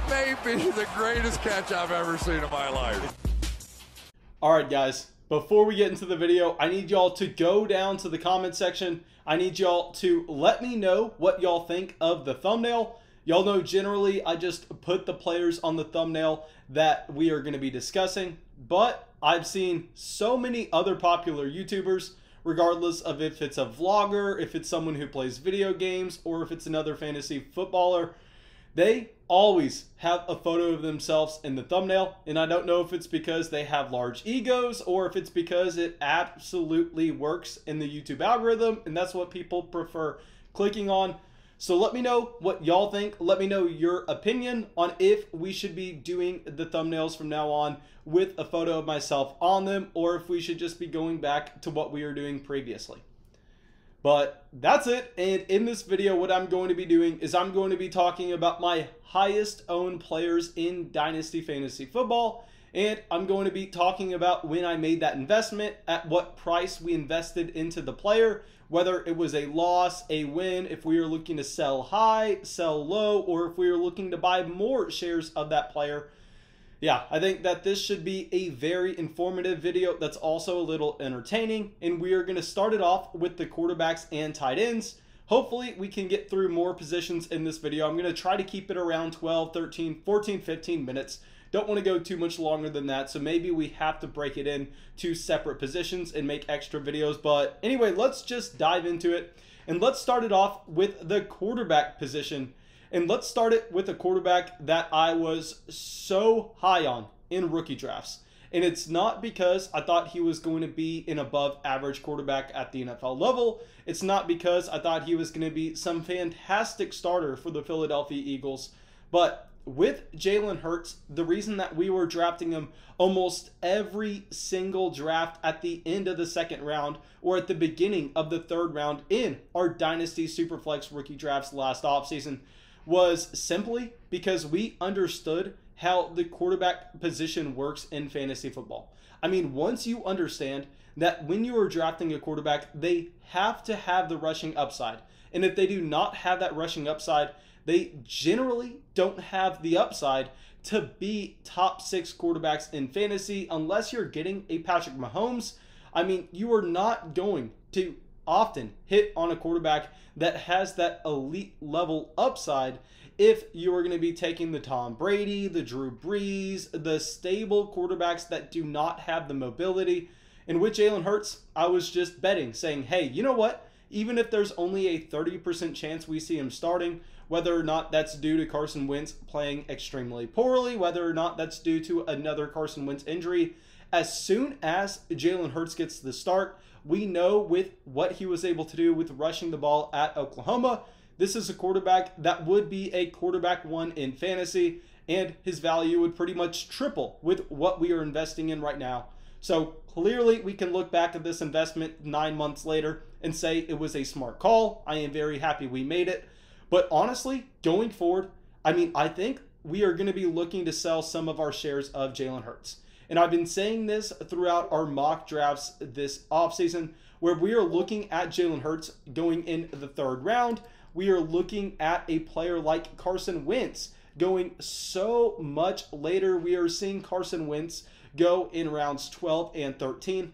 That may be the greatest catch I've ever seen in my life. All right, guys, before we get into the video, I need y'all to go down to the comment section. I need y'all to let me know what y'all think of the thumbnail. Y'all know generally I just put the players on the thumbnail that we are going to be discussing, but I've seen so many other popular YouTubers, regardless of if it's a vlogger, if it's someone who plays video games, or if it's another fantasy footballer, they always have a photo of themselves in the thumbnail. And I don't know if it's because they have large egos or if it's because it absolutely works in the YouTube algorithm and that's what people prefer clicking on. So let me know what y'all think. Let me know your opinion on if we should be doing the thumbnails from now on with a photo of myself on them, or if we should just be going back to what we were doing previously. But that's it. And in this video, what I'm going to be doing is I'm going to be talking about my highest owned players in Dynasty Fantasy Football. And I'm going to be talking about when I made that investment, at what price we invested into the player, whether it was a loss, a win, if we are looking to sell high, sell low, or if we are looking to buy more shares of that player. Yeah, I think that this should be a very informative video that's also a little entertaining. And we are going to start it off with the quarterbacks and tight ends. Hopefully we can get through more positions in this video. I'm going to try to keep it around 12, 13, 14, 15 minutes. Don't want to go too much longer than that, so maybe we have to break it in to separate positions and make extra videos. But anyway, let's just dive into it. And let's start it off with the quarterback position. And let's start it with a quarterback that I was so high on in rookie drafts. And it's not because I thought he was going to be an above average quarterback at the NFL level. It's not because I thought he was going to be some fantastic starter for the Philadelphia Eagles. But with Jalen Hurts, the reason that we were drafting him almost every single draft at the end of the second round or at the beginning of the third round in our Dynasty Superflex rookie drafts last offseason was simply because we understood how the quarterback position works in fantasy football. I mean, once you understand that when you are drafting a quarterback, they have to have the rushing upside. And if they do not have that rushing upside, they generally don't have the upside to be top 6 quarterbacks in fantasy unless you're getting a Patrick Mahomes. I mean, you are not going to often hit on a quarterback that has that elite level upside if you are going to be taking the Tom Brady, the Drew Brees, the stable quarterbacks that do not have the mobility. And with Jalen Hurts, I was just betting, saying, hey, you know what? Even if there's only a 30% chance we see him starting, whether or not that's due to Carson Wentz playing extremely poorly, whether or not that's due to another Carson Wentz injury, as soon as Jalen Hurts gets the start, we know with what he was able to do with rushing the ball at Oklahoma, this is a quarterback that would be a quarterback one in fantasy, and his value would pretty much triple with what we are investing in right now. So clearly we can look back at this investment 9 months later and say it was a smart call. I am very happy we made it. But honestly, going forward, I mean, I think we are going to be looking to sell some of our shares of Jalen Hurts. And I've been saying this throughout our mock drafts this offseason, where we are looking at Jalen Hurts going in the third round. We are looking at a player like Carson Wentz going so much later. We are seeing Carson Wentz go in rounds 12 and 13.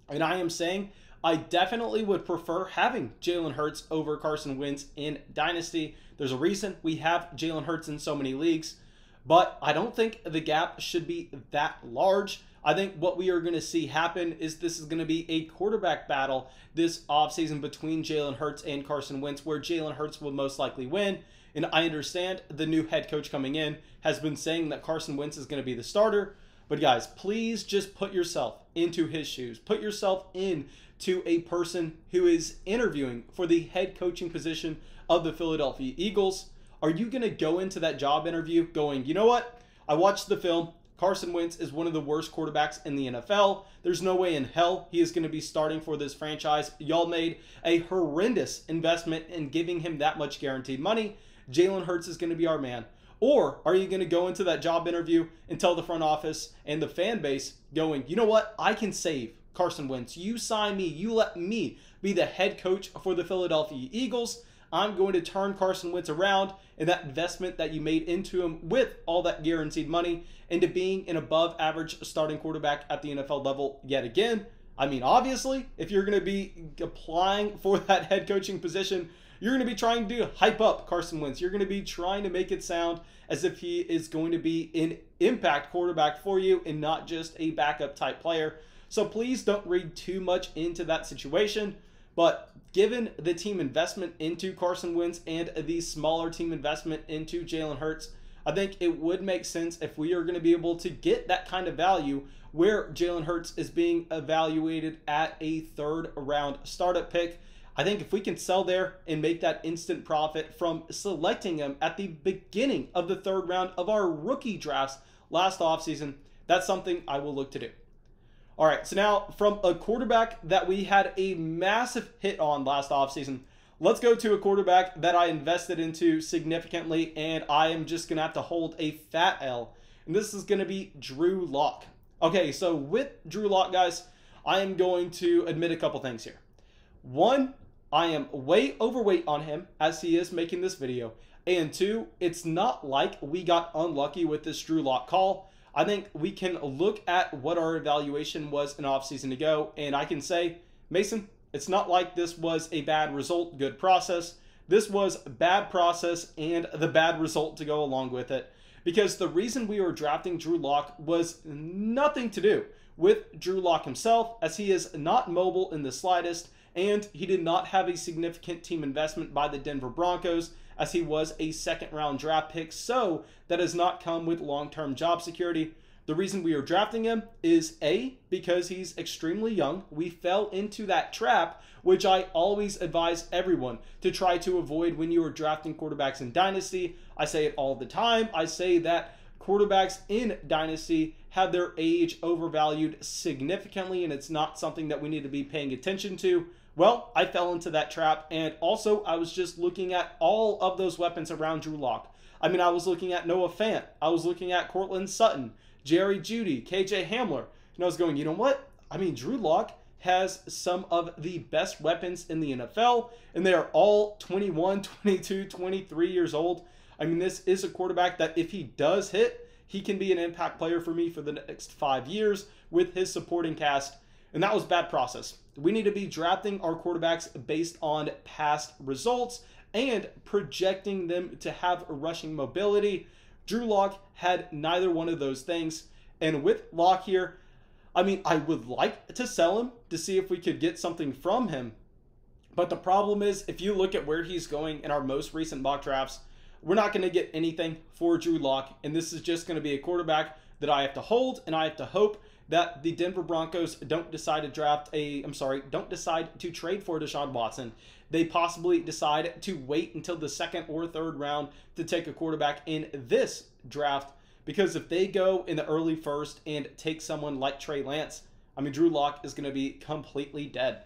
And I am saying I definitely would prefer having Jalen Hurts over Carson Wentz in Dynasty. There's a reason we have Jalen Hurts in so many leagues. But I don't think the gap should be that large. I think what we are going to see happen is this is going to be a quarterback battle this offseason between Jalen Hurts and Carson Wentz, where Jalen Hurts will most likely win. And I understand the new head coach coming in has been saying that Carson Wentz is going to be the starter. But guys, please just put yourself into his shoes. Put yourself into a person who is interviewing for the head coaching position of the Philadelphia Eagles. Are you going to go into that job interview going, you know what? I watched the film. Carson Wentz is one of the worst quarterbacks in the NFL. There's no way in hell he is going to be starting for this franchise. Y'all made a horrendous investment in giving him that much guaranteed money. Jalen Hurts is going to be our man. Or are you going to go into that job interview and tell the front office and the fan base going, you know what? I can save Carson Wentz. You sign me. You let me be the head coach for the Philadelphia Eagles. I'm going to turn Carson Wentz around and that investment that you made into him with all that guaranteed money into being an above average starting quarterback at the NFL level yet again. I mean, obviously, if you're going to be applying for that head coaching position, you're going to be trying to hype up Carson Wentz. You're going to be trying to make it sound as if he is going to be an impact quarterback for you and not just a backup type player. So please don't read too much into that situation. But given the team investment into Carson Wentz and the smaller team investment into Jalen Hurts, I think it would make sense if we are going to be able to get that kind of value where Jalen Hurts is being evaluated at a third round startup pick. I think if we can sell there and make that instant profit from selecting him at the beginning of the third round of our rookie drafts last offseason, that's something I will look to do. All right, so now from a quarterback that we had a massive hit on last offseason, let's go to a quarterback that I invested into significantly, and I am just going to have to hold a fat L, and this is going to be Drew Lock. Okay, so with Drew Lock, guys, I am going to admit a couple things here. One, I am way overweight on him as he is making this video. And two, it's not like we got unlucky with this Drew Lock call. I think we can look at what our evaluation was an offseason ago, and I can say, Mason, it's not like this was a bad result, good process. This was bad process and the bad result to go along with it. Because the reason we were drafting Drew Lock was nothing to do with Drew Lock himself, as he is not mobile in the slightest, and he did not have a significant team investment by the Denver Broncos, as he was a second-round draft pick, so that has not come with long-term job security. The reason we are drafting him is A, because he's extremely young. We fell into that trap, which I always advise everyone to try to avoid when you are drafting quarterbacks in Dynasty. I say it all the time. I say that quarterbacks in Dynasty have their age overvalued significantly, and it's not something that we need to be paying attention to. Well, I fell into that trap, and also I was just looking at all of those weapons around Drew Lock. I mean, I was looking at Noah Fant. I was looking at Courtland Sutton, Jerry Jeudy, KJ Hamler. And I was going, you know what? I mean, Drew Lock has some of the best weapons in the NFL, and they are all 21, 22, 23 years old. I mean, this is a quarterback that if he does hit, he can be an impact player for me for the next 5 years with his supporting cast. And that was bad process. We need to be drafting our quarterbacks based on past results and projecting them to have rushing mobility. Drew Lock had neither one of those things. And with Lock here, I mean, I would like to sell him to see if we could get something from him. But the problem is, if you look at where he's going in our most recent mock drafts, we're not going to get anything for Drew Lock. And this is just going to be a quarterback that I have to hold, and I have to hope that the Denver Broncos don't decide to don't decide to trade for Deshaun Watson. They possibly decide to wait until the second or third round to take a quarterback in this draft, because if they go in the early first and take someone like Trey Lance, I mean, Drew Lock is going to be completely dead.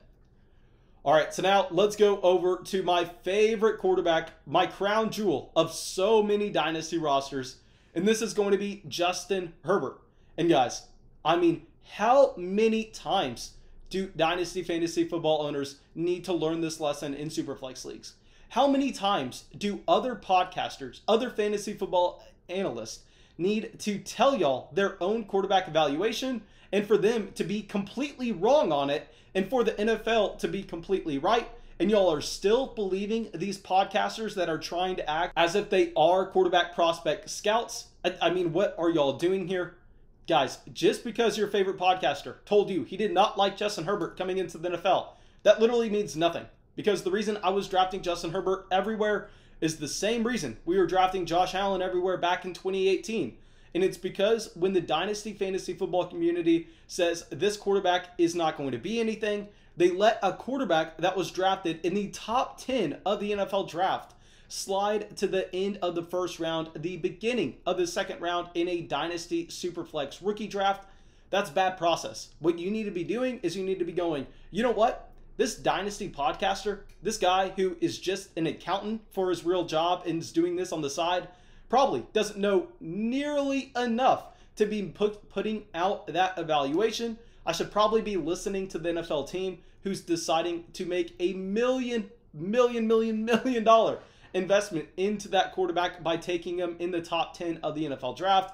All right, so now let's go over to my favorite quarterback, my crown jewel of so many dynasty rosters, and this is going to be Justin Herbert. And guys, I mean, how many times do Dynasty Fantasy Football owners need to learn this lesson in Superflex leagues? How many times do other podcasters, other fantasy football analysts need to tell y'all their own quarterback evaluation, and for them to be completely wrong on it, and for the NFL to be completely right, and y'all are still believing these podcasters that are trying to act as if they are quarterback prospect scouts? I mean, what are y'all doing here? Guys, just because your favorite podcaster told you he did not like Justin Herbert coming into the NFL, that literally means nothing. Because the reason I was drafting Justin Herbert everywhere is the same reason we were drafting Josh Allen everywhere back in 2018. And it's because when the Dynasty Fantasy Football community says this quarterback is not going to be anything, they let a quarterback that was drafted in the top 10 of the NFL draft slide to the end of the first round, the beginning of the second round in a Dynasty Superflex rookie draft. That's bad process. What you need to be doing is you need to be going, you know what? This Dynasty podcaster, this guy who is just an accountant for his real job and is doing this on the side, probably doesn't know nearly enough to be putting out that evaluation. I should probably be listening to the NFL team who's deciding to make $1 million million dollar investment into that quarterback by taking him in the top 10 of the NFL draft.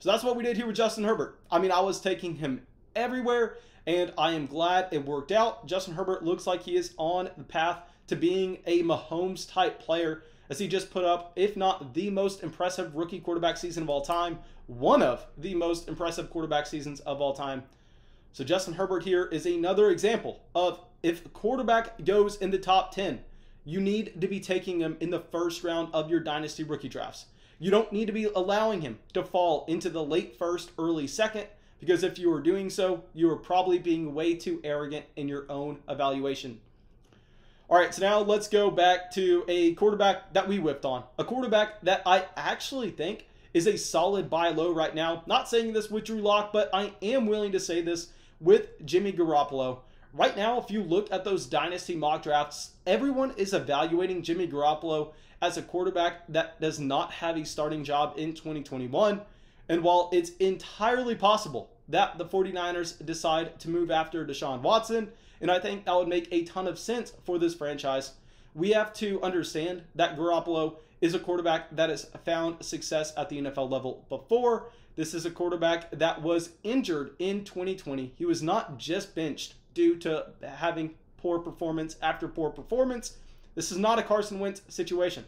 So that's what we did here with Justin Herbert. I mean, I was taking him everywhere, and I am glad it worked out. Justin Herbert looks like he is on the path to being a Mahomes-type player, as he just put up, if not the most impressive rookie quarterback season of all time, one of the most impressive quarterback seasons of all time. So Justin Herbert here is another example of, if a quarterback goes in the top 10, you need to be taking him in the first round of your dynasty rookie drafts. You don't need to be allowing him to fall into the late first, early second, because if you are doing so, you are probably being way too arrogant in your own evaluation. All right, so now let's go back to a quarterback that we whipped on. A quarterback that I actually think is a solid buy low right now. Not saying this with Drew Lock, but I am willing to say this with Jimmy Garoppolo. Right now, if you look at those dynasty mock drafts, everyone is evaluating Jimmy Garoppolo as a quarterback that does not have a starting job in 2021. And while it's entirely possible that the 49ers decide to move after Deshaun Watson, and I think that would make a ton of sense for this franchise, we have to understand that Garoppolo is a quarterback that has found success at the NFL level before. This is a quarterback that was injured in 2020. He was not just benched due to having poor performance after poor performance. This is not a Carson Wentz situation.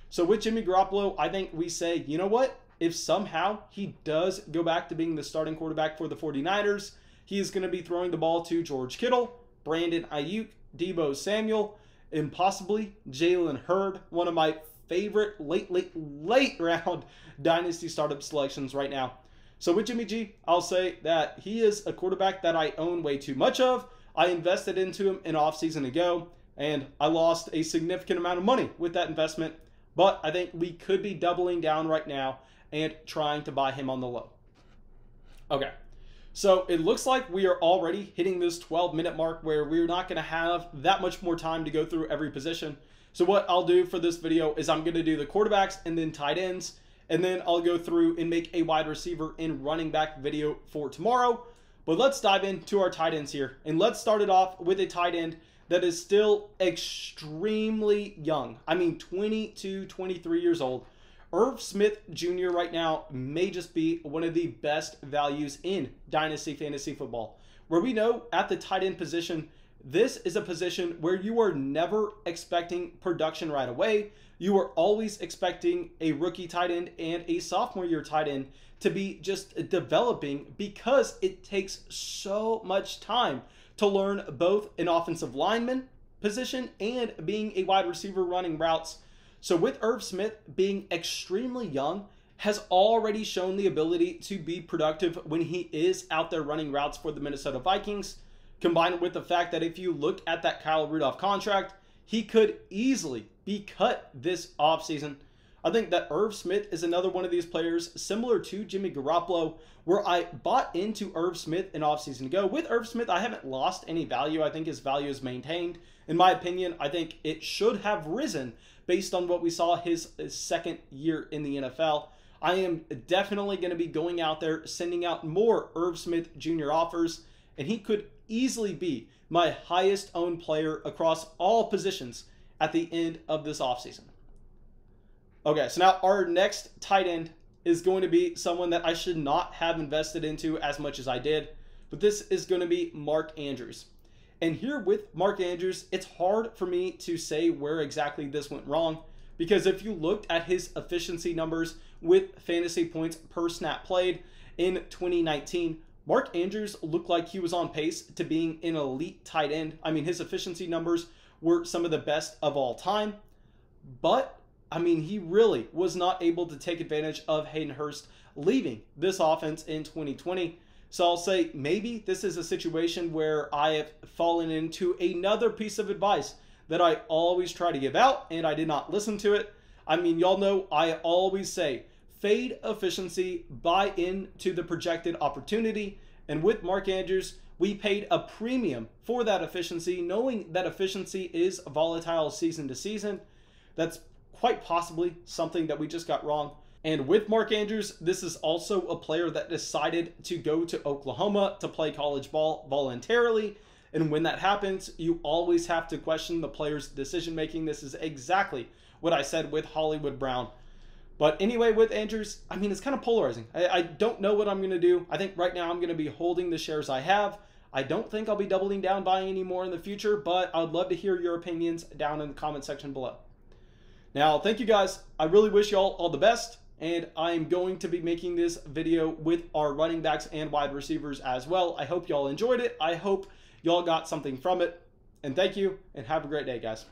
So with Jimmy Garoppolo, I think we say, you know what? If somehow he does go back to being the starting quarterback for the 49ers, he is going to be throwing the ball to George Kittle, Brandon Ayuk, Deebo Samuel, and possibly Jalen Hurd, one of my favorite late round dynasty startup selections right now. So with Jimmy G, I'll say that he is a quarterback that I own way too much of. I invested into him an offseason ago, and I lost a significant amount of money with that investment. But I think we could be doubling down right now and trying to buy him on the low. Okay, so it looks like we are already hitting this 12-minute mark where we're not going to have that much more time to go through every position. So what I'll do for this video is I'm going to do the quarterbacks and then tight ends, and then I'll go through and make a wide receiver and running back video for tomorrow. But let's dive into our tight ends here, and let's start it off with a tight end that is still extremely young. I mean, 22, 23 years old. Irv Smith Jr. right now may just be one of the best values in Dynasty Fantasy Football, where we know at the tight end position, this is a position where you are never expecting production right away. You are always expecting a rookie tight end and a sophomore year tight end to be just developing, because it takes so much time to learn both an offensive lineman position and being a wide receiver running routes. So with Irv Smith being extremely young, has already shown the ability to be productive when he is out there running routes for the Minnesota Vikings, combined with the fact that if you look at that Kyle Rudolph contract, he could easily be cut this offseason. I think that Irv Smith is another one of these players similar to Jimmy Garoppolo, where I bought into Irv Smith an offseason ago. With Irv Smith, I haven't lost any value. I think his value is maintained. In my opinion, I think it should have risen based on what we saw his second year in the NFL. I am definitely going to be going out there, sending out more Irv Smith Jr. offers, and he could easily be my highest owned player across all positions at the end of this offseason. Okay, so now our next tight end is going to be someone that I should not have invested into as much as I did, but this is going to be Mark Andrews. And here with Mark Andrews, it's hard for me to say where exactly this went wrong, because if you looked at his efficiency numbers with fantasy points per snap played in 2019, Mark Andrews looked like he was on pace to being an elite tight end. I mean, his efficiency numbers were some of the best of all time, but I mean, he really was not able to take advantage of Hayden Hurst leaving this offense in 2020. So I'll say maybe this is a situation where I have fallen into another piece of advice that I always try to give out, and I did not listen to it. I mean, y'all know I always say fade efficiency, buy into the projected opportunity. And with Mark Andrews, we paid a premium for that efficiency, knowing that efficiency is volatile season to season. That's quite possibly something that we just got wrong. And with Mark Andrews, this is also a player that decided to go to Oklahoma to play college ball voluntarily. And when that happens, you always have to question the player's decision making. This is exactly what I said with Hollywood Brown. But anyway, with Andrews, I mean, it's kind of polarizing. I don't know what I'm going to do. I think right now I'm going to be holding the shares I have. I don't think I'll be doubling down buying any more in the future, but I'd love to hear your opinions down in the comment section below. Now, thank you guys. I really wish y'all all the best, and I'm going to be making this video with our running backs and wide receivers as well. I hope y'all enjoyed it. I hope y'all got something from it. And thank you, and have a great day, guys.